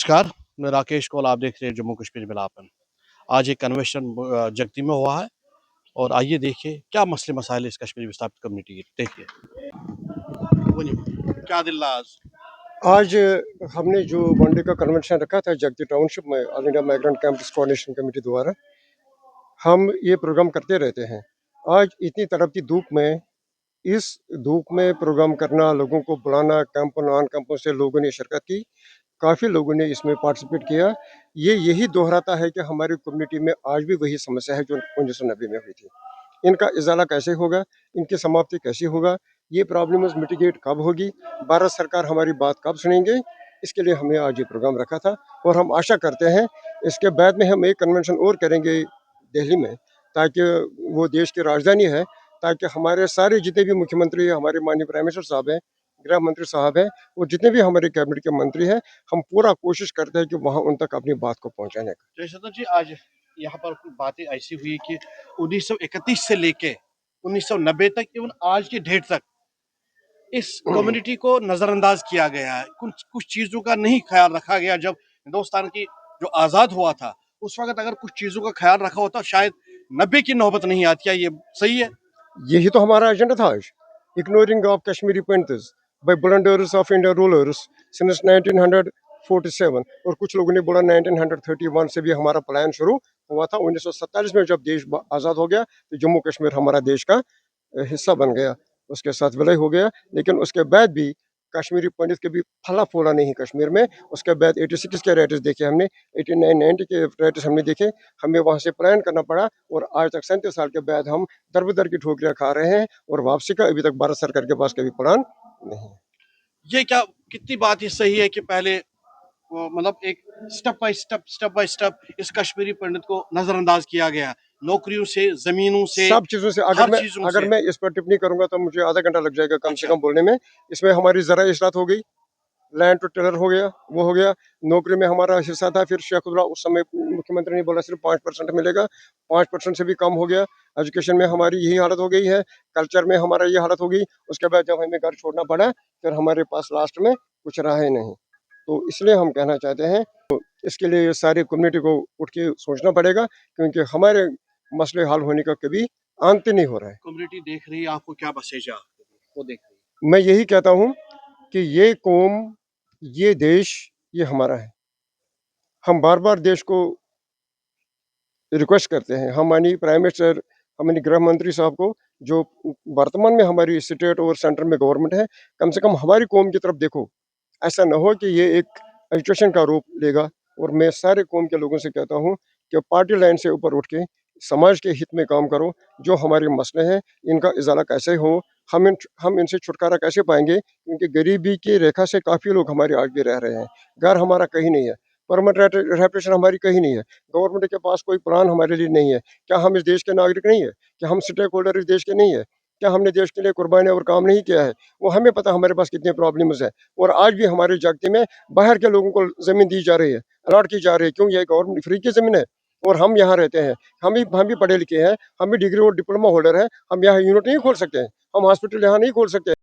नमस्कार, मैं राकेश कौल। आप देख रहे हैं जम्मू कश्मीर मिलापन। आज एक कन्वेंशन जगती में हुआ है और आइए देखिए क्या मसले मसाइल इस कश्मीरी विस्थापित कम्युनिटी के। देखिए क्या दिल आज आज हमने जो वनडे का कन्वेंशन रखा था जगती टाउनशिप में all India migrant campus coordination committee द्वारा हम ये प्रोग्राम करते रहते हैं। आज इतनी तड़पती धूप में, इस धूप में प्रोग्राम करना, लोगों को बुलाना, कैंपों नॉन कैंपों से लोगों ने शिरकत की, काफ़ी लोगों ने इसमें पार्टिसिपेट किया। ये यही दोहराता है कि हमारी कम्युनिटी में आज भी वही समस्या है जो 1990 में हुई थी। इनका इजाला कैसे होगा, इनकी समाप्ति कैसे होगा, ये प्रॉब्लम्स मिटिगेट कब होगी, भारत सरकार हमारी बात कब सुनेंगे, इसके लिए हमने आज ये प्रोग्राम रखा था। और हम आशा करते हैं इसके बाद में हम एक कन्वेंशन और करेंगे दिल्ली में, ताकि वो देश की राजधानी है, ताकि हमारे सारे जितने भी मुख्यमंत्री हैं, हमारे माननीय प्राइम मिनिस्टर साहब हैं, गृह मंत्री साहब हैं, वो जितने भी हमारे कैबिनेट के मंत्री हैं, हम पूरा कोशिश करते हैं कि वहाँ उन तक अपनी बात को पहुँचाने का। जयशंकर जी, आज यहाँ पर कुछ बातें ऐसी हुई कि 1931 से लेके 1990 तक, इवन आज की डेट तक इस कम्युनिटी को नजरअंदाज किया गया है। कुछ कुछ चीजों का नहीं ख्याल रखा गया। जब हिंदुस्तान की जो आजाद हुआ था उस वक्त अगर कुछ चीजों का ख्याल रखा होता शायद 90 की नौबत नहीं आती। क्या ये सही है? यही तो हमारा एजेंडा था आज, ignoring of Kashmiri pandits by blunders of India rulers since 1947। और कुछ लोगों ने बोला 1931 से भी हमारा प्लान शुरू हुआ था। 1947 में जब देश आज़ाद हो गया तो जम्मू कश्मीर हमारा देश का हिस्सा बन गया, उसके साथ विलय हो गया। लेकिन उसके बाद भी कश्मीरी पंडित के भी फला फूला नहीं कश्मीर में। उसके बाद 86 के रेट्स देखे हमने, 89 90 के रेट्स हमने देखे, हमें वहाँ से प्लान करना पड़ा। और आज तक 37 साल के बाद हम दर बदर की ठोकरियाँ खा रहे हैं और वापसी का अभी तक भारत सरकार के पास कभी प्लान नहीं। ये क्या कितनी बात ही सही है कि पहले मतलब एक स्टेप बाय स्टेप इस कश्मीरी पंडित को नजरअंदाज किया गया, नौकरियों से, जमीनों से, सब चीज़ों से। हर चीजों अगर से। मैं इस पर टिप्पणी करूंगा तो मुझे आधा घंटा लग जाएगा कम से अच्छा। कम बोलने में। इसमें हमारी ज़रा इस्लात हो गई, लैंड टू टेलर हो गया, वो हो गया। नौकरी में हमारा हिस्सा था, फिर शेखुल्ला उस समय मुख्यमंत्री ने बोला सिर्फ 5% मिलेगा, 5% से भी कम हो गया। एजुकेशन में हमारी यही हालत हो गई है, कल्चर में हमारा ये हालत हो गई। उसके बाद जब हमें घर छोड़ना पड़ा फिर हमारे पास लास्ट में कुछ रहा ही नहीं। तो इसलिए हम कहना चाहते हैं, इसके लिए सारी कम्युनिटी को उठ के सोचना पड़ेगा, क्योंकि हमारे मसले हल होने का कभी अंत नहीं हो रहा है। कम्युनिटी देख रही है, आपको क्या मैसेज है? वो देख रही है। मैं यही कहता हूँ कि ये कौम, ये देश, ये हमारा है। हम बार बार देश को रिक्वेस्ट करते हैं, हम माननीय प्राइम मिनिस्टर, हमारे गृह मंत्री साहब को, जो वर्तमान में हमारी स्टेट और सेंटर में गवर्नमेंट है, कम से कम हमारी कौम की तरफ देखो। ऐसा न हो कि ये एक एजुटेशन का रूप लेगा। और मैं सारे कौम के लोगों से कहता हूँ कि पार्टी लाइन से ऊपर उठ के समाज के हित में काम करो। जो हमारे मसले हैं इनका इजाला कैसे हो, हम इनसे छुटकारा कैसे पाएंगे, क्योंकि गरीबी की रेखा से काफ़ी लोग हमारे आज भी रह रहे हैं। घर हमारा कहीं नहीं है, परमानेंट रेपुटेशन हमारी कहीं नहीं है, गवर्नमेंट के पास कोई प्लान हमारे लिए नहीं है। क्या हम इस देश के नागरिक नहीं है? क्या हम स्टेक होल्डर इस देश के नहीं है? क्या हमने देश के लिए कुर्बानी और काम नहीं किया है? वो हमें पता हमारे पास कितने प्रॉब्लम्स है। और आज भी हमारे जागते में बाहर के लोगों को ज़मीन दी जा रही है, अलॉट की जा रही है। क्यों? ये गवर्नमेंट फ्री की ज़मीन है और हम यहाँ रहते हैं। हम भी पढ़े लिखे हैं, हम भी डिग्री और डिप्लोमा होल्डर हैं। हम यहाँ यूनिट नहीं खोल सकते हैं, हम हॉस्पिटल यहाँ नहीं खोल सकते।